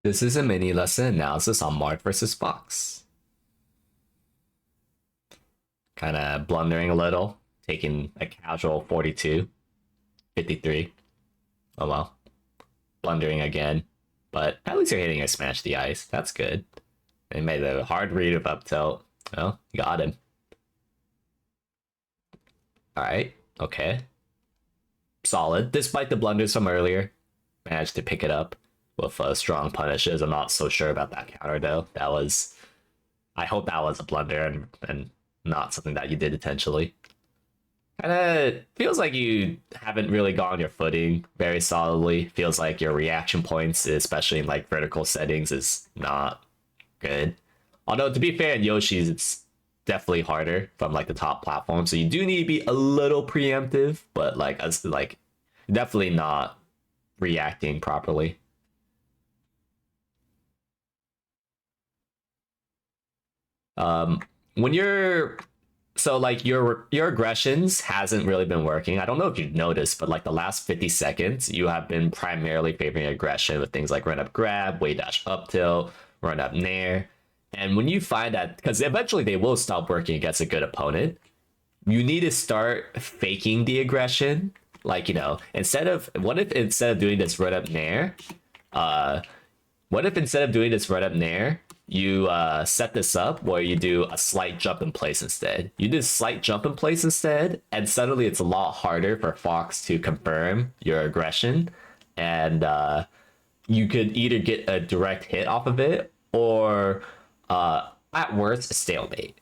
This is a mini lesson analysis on Marth versus Fox. Kind of blundering a little, taking a casual 42, 53. Oh well. Blundering again. But at least you're hitting a smash the ice. That's good. They made a hard read of up tilt. Well, got him. Alright, okay. Solid. Despite the blunders from earlier, managed to pick it up with strong punishes. I'm not so sure about that counter though. That was, I hope that was a blunder and not something that you did intentionally. Kind of feels like you haven't really gotten your footing very solidly. Feels like your reaction points, especially in like vertical settings, is not good. Although to be fair, in Yoshi's it's definitely harder from like the top platform, so you do need to be a little preemptive, but like as like definitely not reacting properly. When you're so like your aggressions hasn't really been working. I don't know if you've noticed, but like the last 50 seconds, you have been primarily favoring aggression with things like run up grab, way dash up tilt, run up nair. And when you find that, because eventually they will stop working against a good opponent, you need to start faking the aggression. Like, you know, what if instead of doing this run up nair, you set this up where you do a slight jump in place instead. You do slight jump in place instead, and suddenly it's a lot harder for Fox to confirm your aggression, and you could either get a direct hit off of it, or at worst, a stalemate.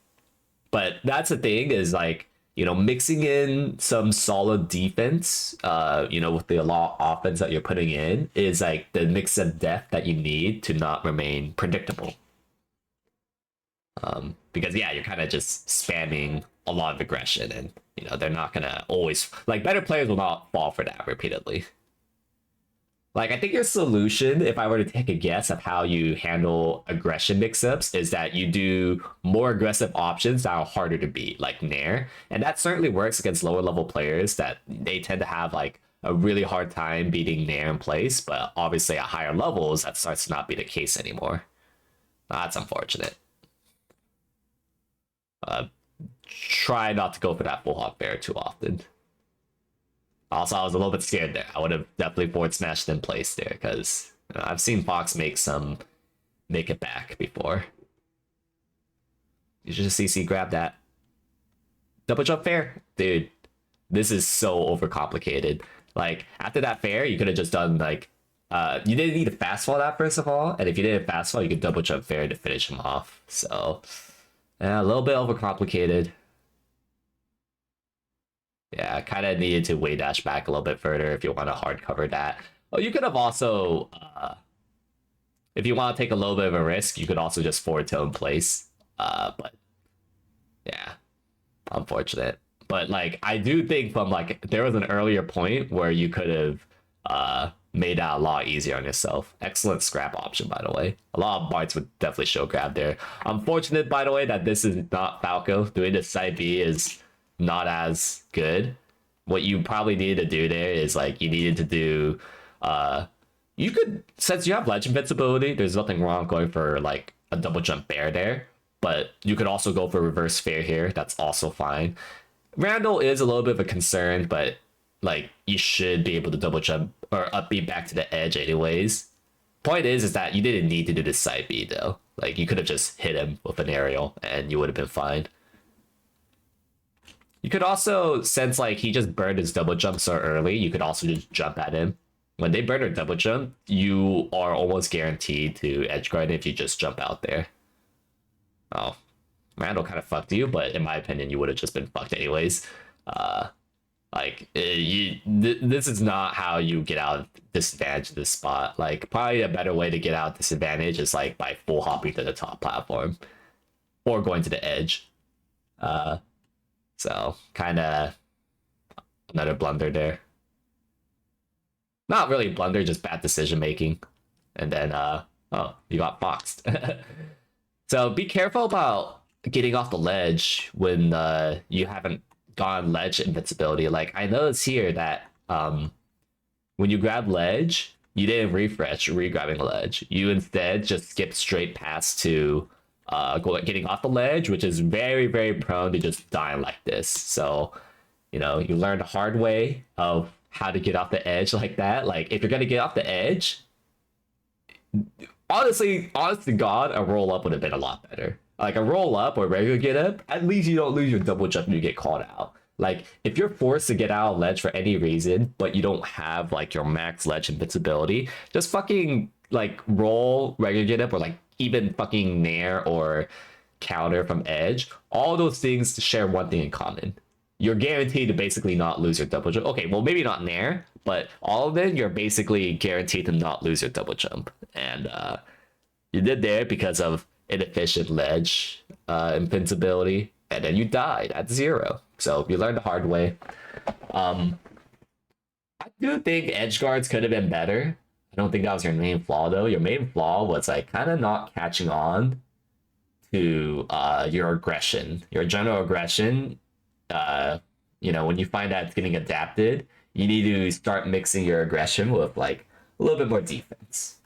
But that's the thing is like, you know, mixing in some solid defense, you know, with the lot of offense that you're putting in is like the mix of depth that you need to not remain predictable. Because yeah, you're kind of just spamming a lot of aggression, and you know they're not gonna always like better players will not fall for that repeatedly. Like I think your solution, if I were to take a guess of how you handle aggression mix-ups, is that you do more aggressive options that are harder to beat, like Nair, and that certainly works against lower level players that they tend to have like a really hard time beating Nair in place, but obviously at higher levels that starts to not be the case anymore. That's unfortunate. Try not to go for that full hog bear too often. Also, I was a little bit scared there. I would have definitely forward smashed in place there because I've seen Fox make it back before. You should just CC grab that. Double jump fair, dude. This is so overcomplicated. Like after that fair, you could have just done like you didn't need to fast fall that first of all, and if you didn't fast fall, you could double jump fair to finish him off. So. Yeah, a little bit overcomplicated. Yeah, kind of needed to way dash back a little bit further if you want to hard cover that. Oh, you could have also, if you want to take a little bit of a risk, you could also just forward tilt in place. But yeah, unfortunate. But like, I do think from like, there was an earlier point where you could have made that a lot easier on yourself. Excellent scrap option, by the way. A lot of Marths would definitely show grab there. Unfortunate, by the way, that this is not Falco. Doing this side B is not as good. What you probably needed to do there is like you needed to do you could, since you have ledge invincibility, there's nothing wrong going for like a double jump bear there, but you could also go for reverse fair here. That's also fine. Randall is a little bit of a concern, but like you should be able to double jump or up B back to the edge anyways. Point is that you didn't need to do this side B though. Like you could have just hit him with an aerial and you would have been fine. You could also, since like he just burned his double jump so early, you could also just jump at him. When they burn their double jump, you are almost guaranteed to edgeguard if you just jump out there. Oh, Randall kind of fucked you, but in my opinion, you would have just been fucked anyways. Like this is not how you get out of disadvantage this spot. Like probably a better way to get out of disadvantage is like by full hopping to the top platform or going to the edge. So kind of another blunder there. Not really blunder, just bad decision making. And then oh, you got boxed. So be careful about getting off the ledge when you haven't gone ledge invincibility. Like I notice here that when you grab ledge, you didn't refresh re-grabbing a ledge. You instead just skipped straight past to getting off the ledge, which is very, very prone to just dying like this. So, you know, you learned the hard way of how to get off the edge like that. Like, if you're gonna get off the edge, honestly, honest to God, a roll up would have been a lot better. Like a roll up or regular get up, at least you don't lose your double jump when you get called out. Like if you're forced to get out of ledge for any reason, but you don't have like your max ledge invincibility, just fucking like roll regular get up or like even fucking nair or counter from edge. All those things share one thing in common. You're guaranteed to basically not lose your double jump. Okay, well maybe not nair, but all of it you're basically guaranteed to not lose your double jump. And you did there because of inefficient ledge invincibility, and then you died at 0. So you learned the hard way. I do think Edgeguards could have been better. I don't think that was your main flaw though. Your main flaw was like kind of not catching on to your aggression, your general aggression. You know, when you find that it's getting adapted, you need to start mixing your aggression with like a little bit more defense.